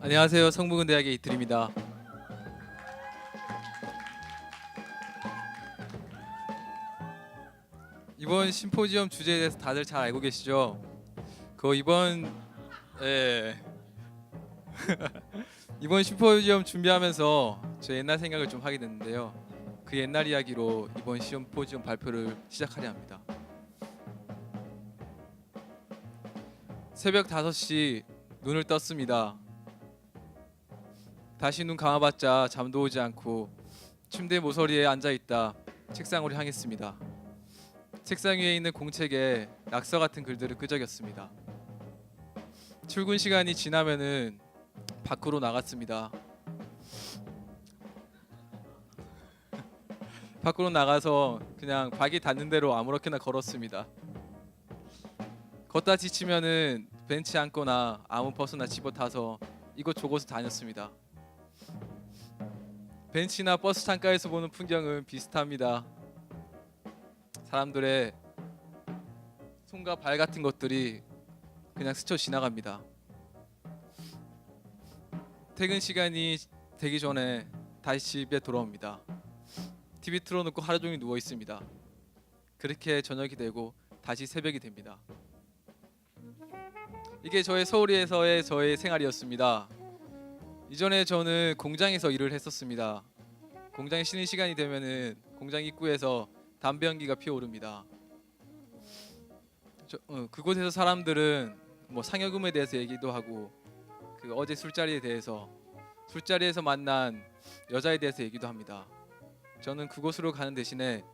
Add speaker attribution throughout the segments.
Speaker 1: 안녕하세요. 성북은대학의 이틀입니다. 이번 심포지엄 주제에 대해서 다들 잘 알고 계시죠? 이번 예. 이번 심포지엄 준비하면서 제 옛날 생각을 좀 하게 됐는데요. 그 옛날 이야기로 이번 심포지엄 발표를 시작하려 합니다. 새벽 5시 눈을 떴습니다. 다시 눈 감아봤자 잠도 오지 않고 침대 모서리에 앉아 있다 책상으로 향했습니다. 책상 위에 있는 공책에 낙서 같은 글들을 끄적였습니다. 출근 시간이 지나면은 밖으로 나갔습니다. 밖으로 나가서 그냥 발이 닿는 대로 아무렇게나 걸었습니다. 걷다 지치면은 벤치에 앉거나 아무 버스나 집어타서 이곳저곳을 다녔습니다. 벤치나 버스 창가에서 보는 풍경은 비슷합니다. 사람들의 손과 발 같은 것들이 그냥 스쳐 지나갑니다. 퇴근 시간이 되기 전에 다시 집에 돌아옵니다. TV 틀어놓고 하루 종일 누워 있습니다. 그렇게 저녁이 되고 다시 새벽이 됩니다. 이게 저의 서울에서의 저의 생활이었습니다. 이전에 저는 공장에서 일을 했었습니다. 공장에 쉬는 시간이 되면은 공장 입구에서 담배 연기가 피어오릅니다. 그곳에서 사람들은 뭐 상여금에 대해서 얘기도 하고 어제 술자리에서 만난 여자에 대해서 얘기도 합니다. 저는 그곳으로 가는 대신에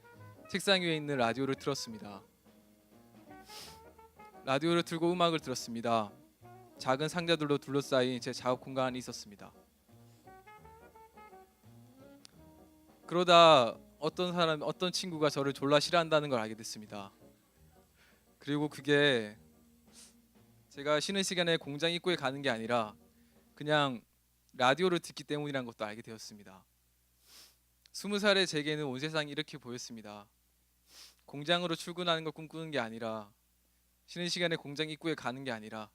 Speaker 1: 책상 위에 있는 라디오를 틀었습니다. 라디오를 틀고 음악을 들었습니다. 작은 상자들로 둘러싸인 제 작업 공간이 있었습니다. 그러다 어떤 친구가 저를 졸라 싫어한다는 걸 알게 됐습니다. 그리고 그게 제가 쉬는 시간에 공장 입구에 가는 게 아니라 그냥 라디오를 듣기 때문이란 것도 알게 되었습니다. 20살의 제게는 온 세상이 이렇게 보였습니다. 공장으로 출근하는 걸 꿈꾸는 게 아니라, 쉬는 시간에 공장 입구에 가는 게 아니라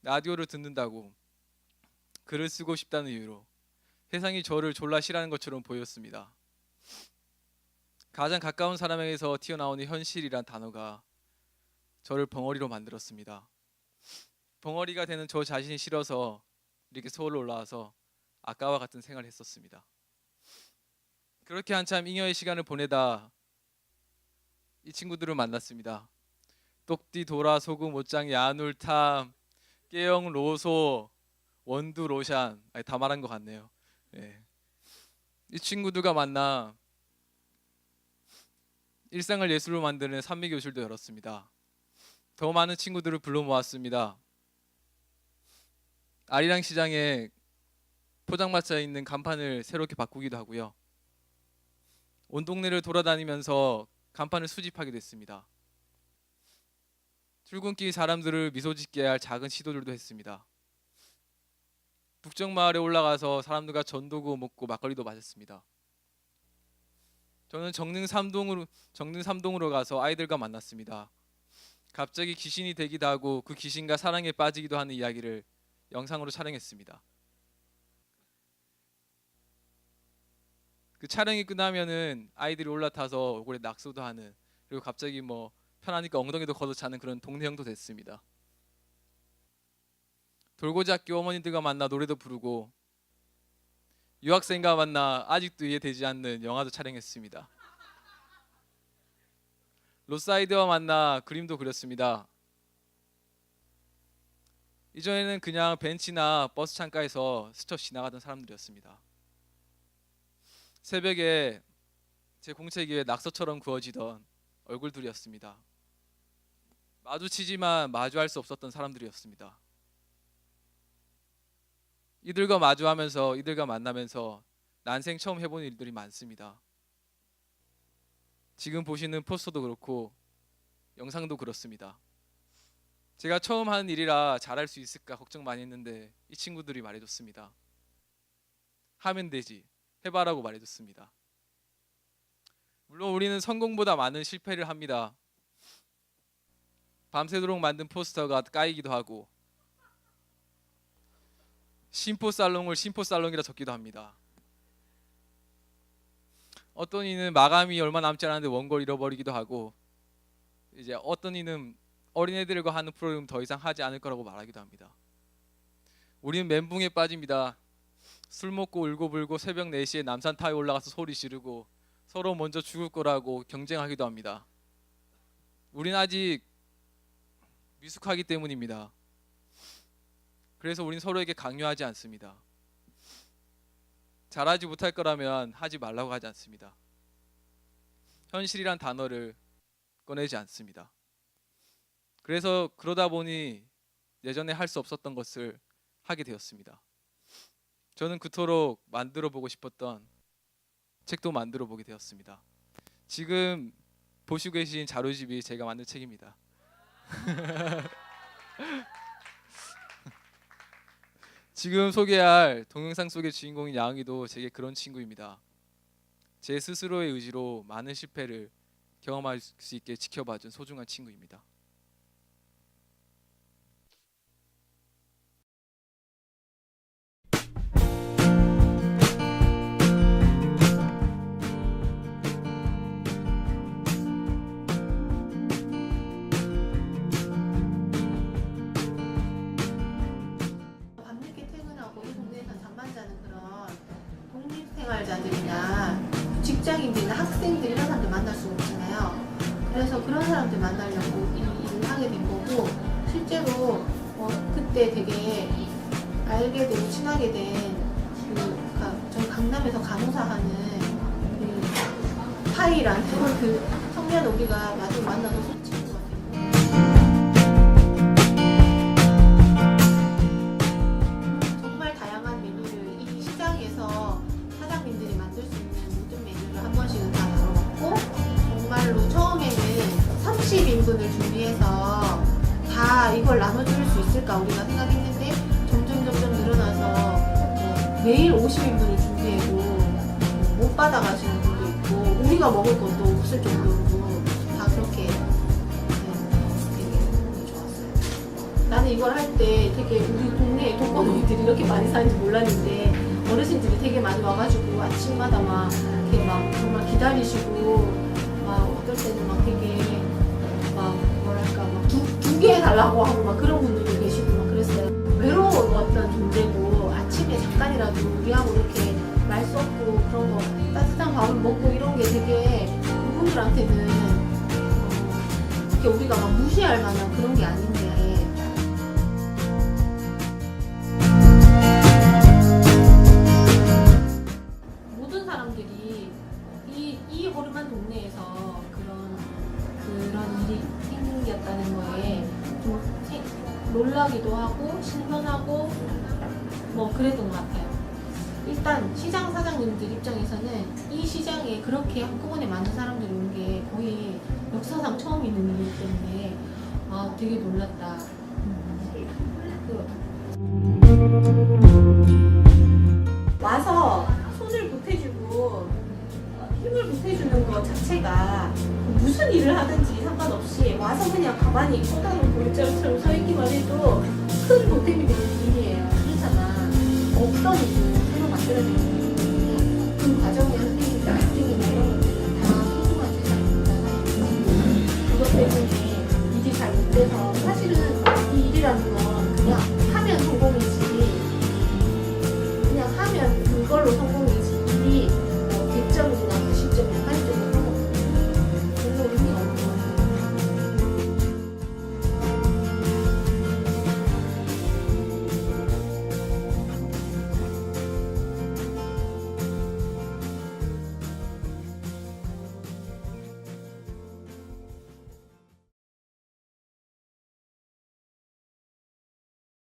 Speaker 1: 라디오를 듣는다고, 글을 쓰고 싶다는 이유로 세상이 저를 졸라 싫어하는 것처럼 보였습니다. 가장 가까운 사람에게서 튀어나오는 현실이란 단어가 저를 벙어리로 만들었습니다. 벙어리가 되는 저 자신이 싫어서 이렇게 서울로 올라와서 아까와 같은 생활을 했었습니다. 그렇게 한참 잉여의 시간을 보내다 이 친구들을 만났습니다. 똑띠, 도라, 소금, 옷장, 야눌, 탐, 깨영, 로소, 원두, 로샨, 다 말한 것 같네요. 네. 이 친구들과 만나 일상을 예술로 만드는 산미교실도 열었습니다. 더 많은 친구들을 불러 모았습니다. 아리랑 시장에 포장마차에 있는 간판을 새롭게 바꾸기도 하고요. 온 동네를 돌아다니면서 간판을 수집하기도 했습니다. 출근길 사람들을 미소 짓게 할 작은 시도들도 했습니다. 북정마을에 올라가서 사람들과 전도구 먹고 막걸리도 마셨습니다. 저는 정릉 3동으로 가서 아이들과 만났습니다. 갑자기 귀신이 되기도 하고 그 귀신과 사랑에 빠지기도 하는 이야기를 영상으로 촬영했습니다. 그 촬영이 끝나면은 아이들이 올라타서 얼굴에 낙서도 하는, 그리고 갑자기 뭐 편하니까 엉덩이도 걷어차는 그런 동네형도 됐습니다. 돌고지학교 어머니들과 만나 노래도 부르고 유학생과 만나 아직도 이해되지 않는 영화도 촬영했습니다. 로사이드와 만나 그림도 그렸습니다. 이전에는 그냥 벤치나 버스 창가에서 스쳐 지나가던 사람들이었습니다. 새벽에 제 공책 위에 낙서처럼 그어지던 얼굴들이었습니다. 마주치지만 마주할 수 없었던 사람들이었습니다. 이들과 마주하면서, 이들과 만나면서 난생 처음 해본 일들이 많습니다. 지금 보시는 포스터도 그렇고 영상도 그렇습니다. 제가 처음 하는 일이라 잘할 수 있을까 걱정 많이 했는데 이 친구들이 말해줬습니다. 하면 되지, 해봐라고 말해줬습니다. 물론 우리는 성공보다 많은 실패를 합니다. 밤새도록 만든 포스터가 까이기도 하고 심포살롱을 심포살롱이라 적기도 합니다. 어떤 이는 마감이 얼마 남지 않았는데 원고를 잃어버리기도 하고, 이제 어떤 이는 어린애들과 하는 프로그램 더 이상 하지 않을 거라고 말하기도 합니다. 우리는 멘붕에 빠집니다. 술 먹고 울고불고 새벽 4시에 남산타에 올라가서 소리 지르고 서로 먼저 죽을 거라고 경쟁하기도 합니다. 우린 아직 미숙하기 때문입니다. 그래서 우린 서로에게 강요하지 않습니다. 잘하지 못할 거라면 하지 말라고 하지 않습니다. 현실이란 단어를 꺼내지 않습니다. 그래서 그러다 보니 예전에 할 수 없었던 것을 하게 되었습니다. 저는 그토록 만들어 보고 싶었던 책도 만들어 보게 되었습니다. 지금 보시고 계신 자료집이 제가 만든 책입니다. 지금 소개할 동영상 속의 주인공인 야옹이도 제게 그런 친구입니다. 제 스스로의 의지로 많은 실패를 경험할 수 있게 지켜봐준 소중한 친구입니다.
Speaker 2: 밤늦게 퇴근하고 이 동네에서 잠만 자는 그런 독립생활자들이나 직장인들이나 학생들 이런 사람들 만날 수가 없잖아요. 그래서 그런 사람들 만나려고 이 일을 하게 된 거고, 실제로 그때 되게 알게 되고 친하게 된 저희 강남에서 간호사 하는 그 파이라는 그 청년 오기가 나중에 만나서 속 친구가 되고, 정말 다양한 메뉴를 이 시장에서 사장님들이 만들 수 있는 모든 메뉴를 한 번씩은 다 다뤄봤고, 정말로 처음에는 30인분을 준비해서 다 이걸 나눠줄 수 있을까 우리가 생각했는데, 점점 늘어나서 매일 50인분을 준비해도 못 받아가시는 분도 있고, 우리가 먹을 것도 없을 정도로 다 그렇게 되게 좋았어요. 나는 이걸 할 때 되게 우리 동네에 독거노인들이 이렇게 많이 사는지 몰랐는데, 어르신들이 되게 많이 와가지고 아침마다 막 이렇게 막 정말 기다리시고, 막 어떨 때는 막 되게 막 뭐랄까 막 두 개 해달라고 하고 막 그런 분들도 계시고 막 그랬어요. 외로웠던 존재고, 아침에 잠깐이라도 우리하고 이렇게 말 섞고 그런 거 따뜻한 밥을 먹고 이런 게 되게 그분들한테는 이렇게 우리가 막 무시할 만한 그런 게 아닌데, 모든 사람들이 이 허름한 동네에서 그런 일이 생겼다는 거에 좀 놀라기도 하고 신선하고 뭐 그랬던 것 같아요. 일단 시장 사장님들 입장에서는 이 시장에 그렇게 한꺼번에 많은 사람들이 오는 게 거의 역사상 처음 있는 일이기 때문에 되게 놀랐다. 와서 손을 보태주고 힘을 보태주는 것 자체가 무슨 일을 하든지 상관없이 와서 그냥 가만히 쏟아놓은 볼자루처럼 서 있기만 해도 큰 보탬이 되는 일이에요. 그렇잖아. 없던 일